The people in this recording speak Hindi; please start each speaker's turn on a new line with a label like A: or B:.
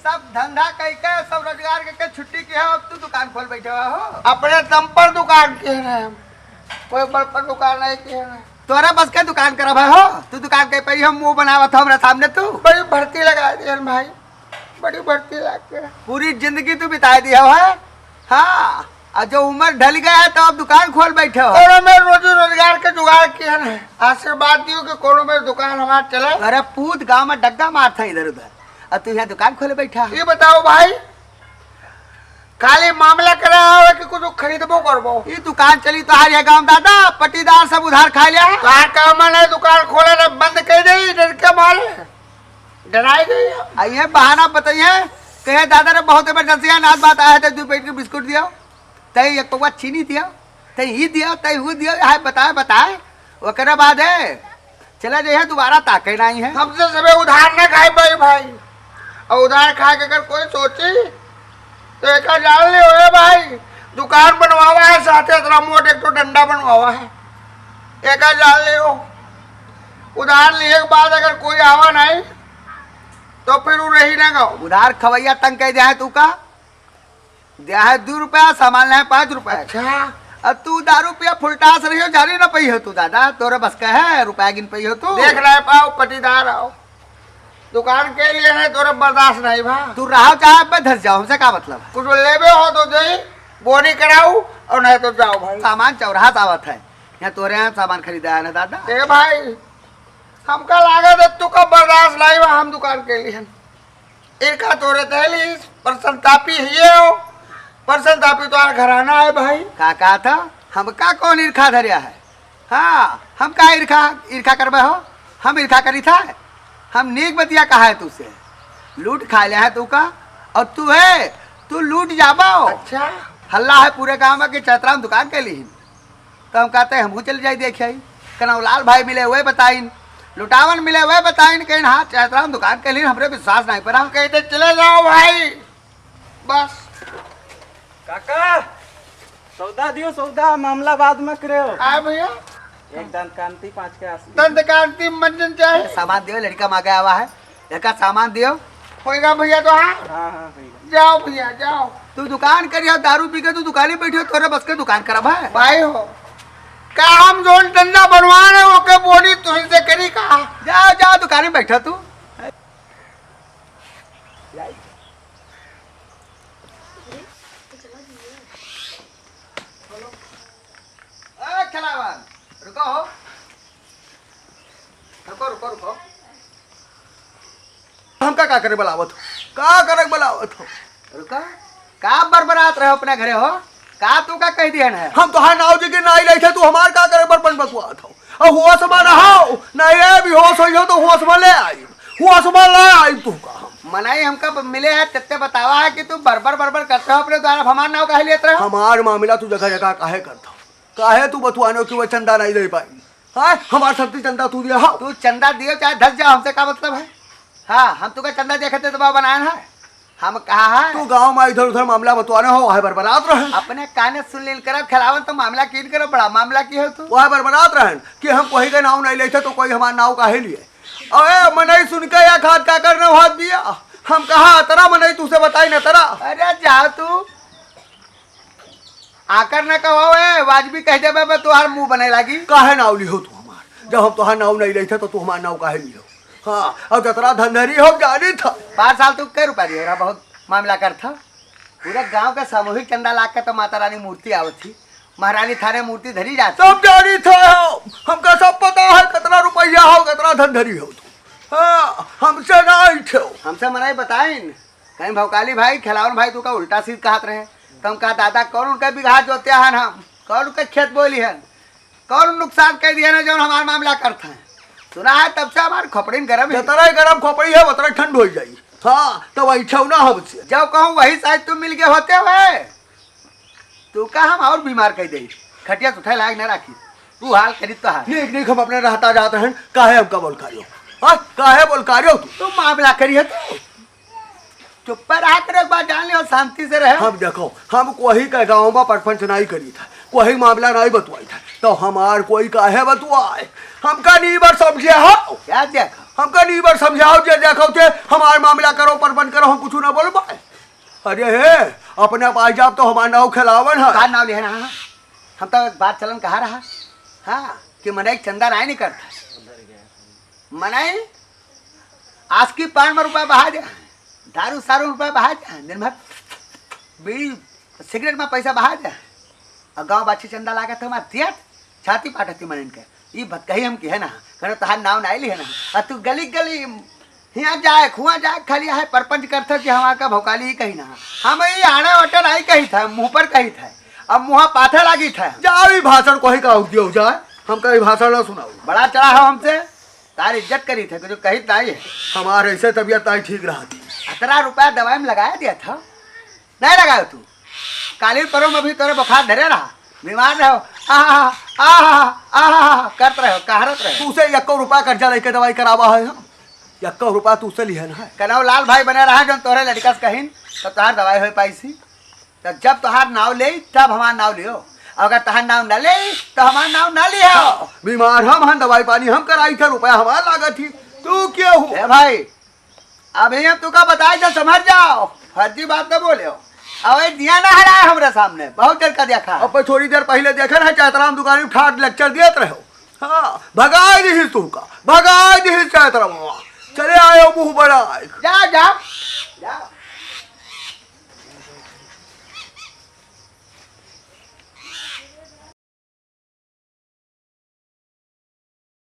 A: सब धंधा कई के सब रोजगार के छुट्टी की है, अब तू दुकान खोल बैठे हो। अपने दम पर दुकान के है, कोई बड़ पर दुकान नहीं की है। तोरा बस के दुकान कर भाई हो, तू दुकान के पे हम मुंह बनावा था हमारे सामने। तू बड़ी भर्ती लगा दी भाई, बड़ी भर्ती लगा, पूरी जिंदगी तू बिता दी है। हाँ, और जो उम्र ढल गया है तो अब दुकान खोल बैठे हो। कोनो में रोजी रोजगार के जुगाड़ किया है, आशीर्वाद दियो कि कोनो में दुकान हमारा चले। अरे पूत गांव में डग्गा मारता इधर उधर, और तू यहाँ दुकान खोले बैठा। ये बताओ भाई, खाली मामला करा हो कि कुछ खरीदबो करबो? ये दुकान चली तो हर गांव दादा पट्टीदार सब उधार खा लिया है। कहाँ का मन है दुकान खोले ना बंद कर दे, डर के मारे डराई गई। आइए बहाना बताइए, कहे दादा ने बहुत इमरजेंसी है, नाथ बात आया था, 2 पैकेट बिस्कुट दिया, तई एक पौवा चीनी दिया, तई ही दिया, तई वो दिया, हाय बताए ओकरे बाद है चला जाइए दोबारा ताके नहीं है। हमसे सबे उधार न खाए भाई, और उधार खा के अगर कोई सोची तो एक जान ले हो भाई, दुकान बनवावा है, साथे इतना मोट एक तो डंडा बनवावा है, एक जान ले हो। उधार लिए के बाद अगर कोई आवा नहीं तो फिर वो रही ना गो। उधार खवैया तंग कह दिया है, तू का दिया है 2 रुपया, सामान ले 5 रुपया। अच्छा, अब तू दारू पिया फुलटास रही हो, जारी ना पई हो तू दादा, तोरे बस का है रुपया गिन पई हो तू। देख रहे पाओ पटीदार आओ, दुकान के लिए नहीं तोरे बर्दाश्त नहीं भा। तू रहो चाहे पे धस जाओ, हमसे क्या मतलब? कुछ लेबे हो तो दे, बोनी कराऊ, और नहीं तो जाओ भाई। सामान चौराहा आवत है, यहाँ तोरे यहाँ सामान खरीदा है ना दादा। ए भाई, हमका लागत है तू का बर्दाश्त नहीं बा, हम दुकान के लिए इनका तोरे तहली परसंतापी ये हो, परसंतापी तो घराना है भाई। का था हमका कौन ईर्खा धरिया है? हाँ, हम का ईर्खा करबे हो? हम ईर्खा करी था? हम नीक बतिया कहा है तुझसे, लूट खा लिया है तू का, और तू है तू लूट जाबो। अच्छा, हल्ला है पूरे गांव में कि चैतराम दुकान के लिए, तो हम कहते हैं हम चल जाए देखे कनौलाल भाई मिले हुए बताइन, लुटावन मिले हुए बताइन, कहीं हाँ चैतराम दुकान के लिए हमरे विश्वास नहीं पड़ा, कहते चले जाओ भाई बस।
B: काका सौदा दियो, सौदा मामला बाद में करे हो।
A: हाँ भैया,
B: एक दंत कांति 5 के आस
A: दंत कांति मंजन चाहिए। सामान दियो, लड़का मांगा हुआ है, लड़का सामान दियो होएगा भैया। तो हाँ
B: हाँ भैया,
A: जाओ भैया जाओ। तू दुकान करियो, दारू पी के तू दुकान बैठे हो, तोरे बस के दुकान करब है भाई हो का? हम जोन धंधा बनवाने हो के बोली तुझसे करी का? जाओ जाओ दुकान में बैठा तू। खिलावन रुको हो, रुको हमका का करे बुलावत हो, का करे बुलावत हो? रुका, का बरबरात रहे अपने घरे हो, का तू का कह दिया है? हम तो हाँ नाव जी के नाई नहीं थे, तू हमार का करे बरपन बकुआ था, और हुआ समान हो नहीं है भी होश हो तो हुआ समान ले आई, हुआ समान ले आई तू का। मनाई हमका मिले है तत्ते बतावा है कि तू बरबर करते हो अपने द्वारा, हमार नाव काहे लेत रहे? हमार मामला तू जगह जगह काहे करता, काहे तू बतुआनो कि वो चंदा नहीं दे पाई? हाँ, हमार शक्ति चंदा तू दिया। हाँ, तू चंदा दियो चाहे धस जाओ, हमसे क्या मतलब है? हाँ, हम तुका चंदा देखते तो बनाए है, हम कहा है तू गांव में इधर उधर मामला बतवाने हो, वह बरबरात रहे। अपने काने सुन लील करब खिलावन तो मामला कीन करो, बड़ा मामला की हो तू? वह बरबरात रहे कि हम कोई का नाव नहीं लेते तो कोई हमारा नाव काहे लिए? अरे मनई सुन के या खाद का करने हाथ दिया, हम कहा तरा मनई तुझसे बताई न तरा। अरे जाओ तू आकर न कहो, वाजबी कह दे तुहार मुंह बने लगी। काहे नाव ली हो तू हमार? जब हम तुहार नाव नहीं लेते तो तू हमार नाव काहे ली हो? हाँ, और जतरा धंधरी हो जानी था। 5 साल तू कै रुपया दिया? बहुत मामला कर था, पूरे गांव का सामूहिक चंदा ला के तो माता रानी मूर्ति आवत थी, महारानी थाने मूर्ति धरी जाती, सब जानी था। हमका सब पता है कितना रुपया हो, कितना धंधरी हो तू। हाँ, हमसे नहीं थे, हमसे मनाई बताइन कहीं भौकाली भाई खिलावन भाई तू का उल्टा सीध कहत रहे, तुम कहा दादा कौन उनका बिघा जोतिया है, हम कौन उनका खेत बोली है, कौन नुकसान कर दिया ना जो हमारा मामला करता है? सुना है तब से हमारे खोपड़ी गरम है, जतरा गरम खोपड़ी है उतना ठंड हो जाई। हाँ, तो वही छौना हमसे जब कहूँ वही साइड तुम मिल गए होते हुए, तू का हम और बीमार कर दे, खटिया सुठाई लायक न राखी, तू हाल करी तो हाल नहीं हम अपने रहता जाते हैं, काहे हमका बोल कारियो? हाँ, काहे बोल कारियो? तू मामला करी है तू चुप पर रहा कर, एक बार जान ले और शांति से रहे। हम देखो हम कोई का गाँव में परपंच नहीं करी था, कोई मामला नहीं बतवाई था, तो हमार कोई काहे बतवाए? हमका नहीं बार समझे हो क्या देखा हमका नहीं बार समझाओ जे देखो थे हमार मामला करो पर बंद करो हम कुछ ना बोल पाए। अरे हे अपने आप आ जाओ तो हमारा नाव खिलावन है का नाव ले ना हम तो एक बात चलन कहा रहा हाँ कि मनाई चंदा राय नहीं करता मनाई आज की 5 रुपया बहा दे दारू सारू रुपया बहा दे दिन भर बीड़ी सिगरेट में पैसा बहा दे और गाँव बाछी चंदा लागे तो हमारे दिया छाती पाटती मन के ये कही हम की है ना कहो तहार नाव ना आइली है ना और तू गली गली यहाँ जाए खुआ जाए खाली है परपंच करता कि हमारा का भौकाली ही कही ना हम ये आना वटन आई कही था मुंह पर कही था अब मुँह पाथे लगी था जाओ भाषण कोई का उद्योग जाए हम कहीं भाषण ना सुनाओ बड़ा चढ़ा हो हमसे तार इज्जत करी थे जो कही ताई है हमारे ऐसे तबियत ताई ठीक रहा थी 18 रुपया दवाई में लगाया दिया था नहीं लगाया तू काली परों में भी तेरे बुखार धरे रहा बीमार रहो करते रहो कहरत रहे तू उसे 1 रुपया कर्जा लेके दवाई करावा है हम 1 रुपया तू उसे लिया ना कहो लाल भाई बने रहा जो तोरे लड़का से कहीन तो तुहार दवाई हो पाई सी तो जब तुहार नाव ले तब हमार नाव लियो अगर तुहार नाव न ले तो हमार नाव न लियो बीमार हम दवाई पानी हम कराई थे रुपया हमार लागत थी तू क्यों हो भाई अभी हम तुका बताए तो समझ जाओ फर्जी बात न बोले हो अब दिया ना हरा हमारे सामने बहुत देर का देखा अब थोड़ी देर पहले देखा ना चैतराम दुकान में ठाट लेक्चर देते रहो हाँ भगाए दी तू का भगाए दी चैतराम चले आयो मुंह बड़ा जा जा